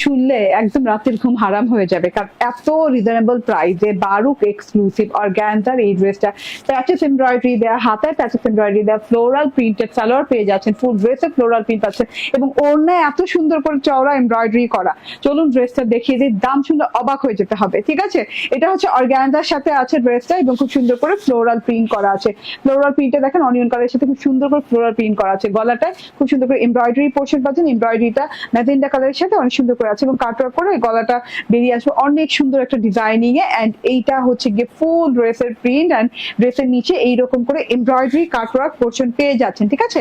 শুনলে একদম রাতের ঘুম হারাম হয়ে যাবে, কারণ এত রিজনেবল প্রাইসে বারুক এক্সক্লুসিভ অর্গানজার এই ড্রেসটা, প্যাচেস এমব্রয়ডারি দেওয়া, হাতায় প্যাচেস এমব্রয়ডারি দেওয়া, ফ্লোরাল প্রিন্টেড সালোয়ার পেয়ে যাচ্ছেন, ফুল ড্রেসে ফ্লোরাল প্রিন্ট পাচ্ছেন এবং ওড়নায় এত সুন্দর করে চওড়া এমব্রয়ডারি করা। চলুন ড্রেসটা দেখিয়ে দিই, দাম শুনলে অবাক হয়ে যেতে হবে। ঠিক আছে, এটা হচ্ছে অর্গানজার সাথে আছে ড্রেসটা এবং খুব সুন্দর করে ফ্লোরাল প্রিন্ট করা আছে। ফ্লোরাল প্রিন্টে দেখেন অনিয়ন কালারের সাথে খুব সুন্দর করে ফ্লোরাল প্রিন্ট করা আছে। গলাটায় খুব সুন্দর করে এমব্রয়ডারি পোর্শন পাচ্ছেন, এমব্রয়ডারিটা ম্যাজেন্ডা কালারের সাথে অনেক সুন্দর করে আছে এবং কাটওয়ার্ক করে গলাটা বেরিয়ে আসবে অনেক সুন্দর একটা ডিজাইনিং এ। এন্ড এইটা হচ্ছে গিয়ে ফুল ড্রেসের প্রিন্ট এন্ড ড্রেসের নিচে এইরকম করে এমব্রয়ডারি কাটওয়ার্ক পোর্শন পেয়ে যাচ্ছেন। ঠিক আছে,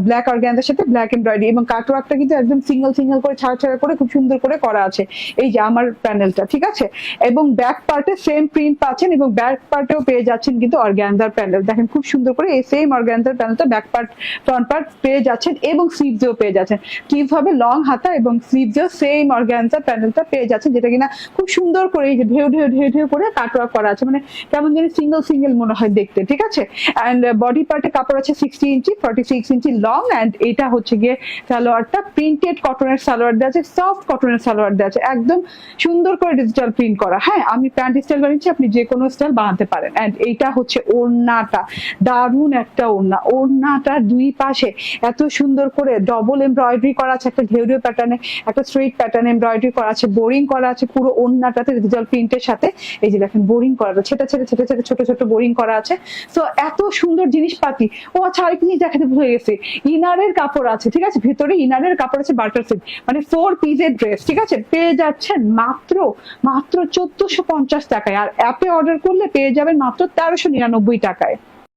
ব্ল্যাক অর্গানজার সাথে ব্ল্যাক এমব্রয়ডারি এবং কাটওয়ার্কটা কিন্তু একদম সিঙ্গেল সিঙ্গেল করে ছাড়া ছাড়া করে খুব সুন্দর করে করা আছে। এই যে আমার প্যানেলটা, ঠিক আছে, এবং ব্যাক পার্টে সেম প্রিন্ট পাচ্ছেন এবং ব্যাক পার্টেও পেয়ে যাচ্ছেন কিন্তু অর্গানজার প্যানেল। দেখেন খুব সুন্দর করে এই সেম অর্গানজার প্যানেলটা ব্যাক পার্ট ফ্রন্ট পার্ট পেয়ে যাচ্ছেন এবং স্লিভসেও পেয়ে যাচ্ছেন। স্লিভস হবে লং হাতা এবং স্লিভসেও সেম অর্গানজার প্যানেলটা পেয়ে যাচ্ছেন, যেটা কিনা খুব সুন্দর করে এই যে ঢেউ ঢেউ ঢেউ ঢেউ করে কাটওয়ার্ক করা আছে, মানে কেমন জানি সিঙ্গেল সিঙ্গেল মনে হয় দেখতে। ঠিক আছে, এন্ড বডি পার্টে কাপড় আছে 60 ইঞ্চি, 46 ইঞ্চি লং। এন্ড এটা হচ্ছে গিয়ে সালোয়ারটা প্রিন্টেড কটনের সালোয়ার দেওয়া আছে, সফট কটনের সালোয়ার দেওয়া আছে, একদম সুন্দর করে ডিজিটাল প্রিন্ট করা। হ্যাঁ, আমি প্যান্ট স্টাইল বানিয়েছি, আপনি যে কোনো স্টাইল বানাতে পারেন। এন্ড এইটা হচ্ছে ওড়নাটা, দারুণ একটা ওড়না। ওড়নাটার দুই পাশে এত সুন্দর করে ডবল এমব্রয়ডারি করা আছে, একটা ঢেউ ঢেউ প্যাটার্নে, একটা স্ট্রেট প্যাটার্ন এমব্রয়ডারি করা আছে, বোরিং করা আছে পুরো ওড়নাটাতে ডিজিটাল প্রিন্টের সাথে। এই যে দেখেন বোরিং করা আছে, ছেটা ছেটা ছেটা ছেটা ছোট ছোট বোরিং করা আছে। তো এত সুন্দর জিনিসপাতি। ও আচ্ছা, আরেক জিনিস দেখাতে ভুলে গেছি, ইনারের কাপড় আছে। ঠিক আছে, ভিতরে ইনারের কাপড় আছে বাটার সিল্ক, মানে 4 পিসের ড্রেস। ঠিক আছে, পেয়ে যাচ্ছেন মাত্র 1450 টাকায়, আর অ্যাপে অর্ডার করলে পেয়ে যাবেন মাত্র 1399 টাকায়।